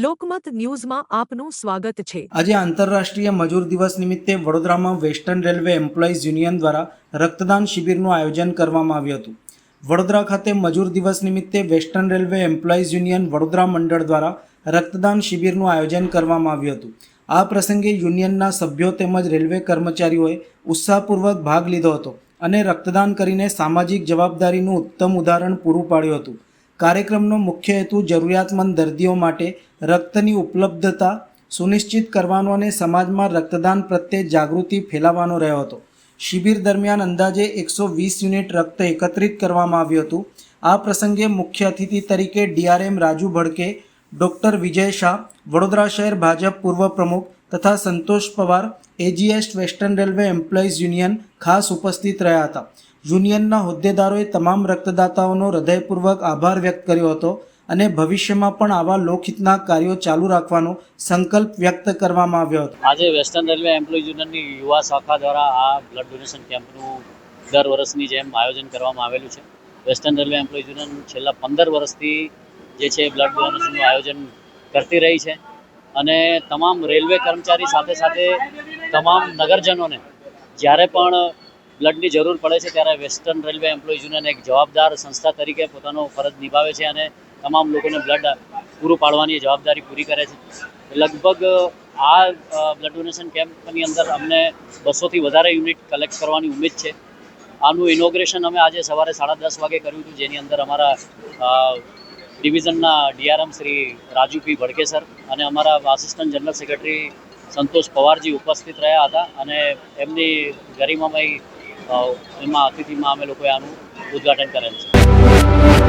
લોકમત ન્યૂઝમાં આપનું સ્વાગત છે। આજે આંતરરાષ્ટ્રીય મજૂર દિવસ નિમિત્તે વડોદરામાં વેસ્ટર્ન રેલવે એમ્પ્લોઈઝ યુનિયન દ્વારા રક્તદાન શિબિરનું આયોજન કરવામાં આવ્યું હતું। વડોદરા ખાતે મજૂર દિવસ નિમિત્તે western railway employees union Vadodara મંડળ દ્વારા રક્તદાન શિબિરનું આયોજન કરવામાં આવ્યું હતું। આ પ્રસંગે યુનિયનના સભ્યો તેમજ રેલવે કર્મચારીઓએ ઉત્સાહપૂર્વક ભાગ લીધો હતો અને રક્તદાન કરીને સામાજિક જવાબદારીનું ઉત્તમ ઉદાહરણ પૂરું પાડ્યું હતું। કાર્યક્રમનો મુખ્ય હેતુ જરૂરિયાતમંદ દર્દીઓ માટે રક્તની ઉપલબ્ધતા સુનિશ્ચિત કરવાનો અને સમાજમાં રક્તદાન પ્રત્યે જાગૃતિ ફેલાવવાનો રહ્યો હતો। શિબિર દરમિયાન અંદાજે 120 યુનિટ રક્ત એકત્રિત કરવામાં આવ્યું હતું। આ પ્રસંગે મુખ્ય અતિથિ તરીકે ડીઆરએમ રાજુ ભડકે, ડૉક્ટર વિજય શાહ, વડોદરા શહેર ભાજપ પૂર્વ પ્રમુખ તથા Santosh Pawar, AGS western railway employees union ખાસ ઉપસ્થિત રહ્યા હતા। યુનિયનના હોદ્દેદારોએ તમામ રક્તદાતાઓનો હૃદયપૂર્વક આભાર વ્યક્ત કર્યો હતો અને ભવિષ્યમાં પણ આવા લોકહિતના કાર્યો ચાલુ રાખવાનો સંકલ્પ વ્યક્ત કરવામાં આવ્યો હતો। આજે વેસ્ટર્ન રેલવે એમ્પ્લોઈઝ યુનિયનની યુવા શાખા દ્વારા આ બ્લડ ડોનેશન કેમ્પનું દર વર્ષની જેમ આયોજન કરવામાં આવેલું છે। વેસ્ટર્ન રેલવે એમ્પ્લોઈઝ યુનિયન છેલ્લા 15 વર્ષથી જે છે બ્લડ ડોનેશનનું આયોજન કરતી રહી છે અને તમામ રેલવે કર્મચારી સાથે સાથે તમામ નગરજનોને જ્યારે પણ બ્લડની જરૂર પડે છે ત્યારે વેસ્ટર્ન રેલવે એમ્પ્લોઈઝ યુનિયન એક જવાબદાર સંસ્થા તરીકે પોતાનો ફરજ નિભાવે છે અને તમામ લોકોને બ્લડ પૂરું પાડવાની જવાબદારી પૂરી કરે છે। લગભગ આ બ્લડ ડોનેશન કેમ્પની અંદર અમને 200થી વધારે યુનિટ કલેક્ટ કરવાની ઉમેદ છે। આનું ઇનોગ્રેશન અમે આજે સવારે 10:30 વાગે કર્યું હતું, જેની અંદર અમારા ડિવિઝનના ડીઆરએમ શ્રી રાજુ પી ભડકે સર અને અમારા આસિસ્ટન્ટ જનરલ સેક્રેટરી સંતોષ પવારજી ઉપસ્થિત રહ્યા હતા અને એમની ગરિમામય એમાં અતિથિમાં અમે લોકોએ આનું ઉદ્ઘાટન કરેલ છે।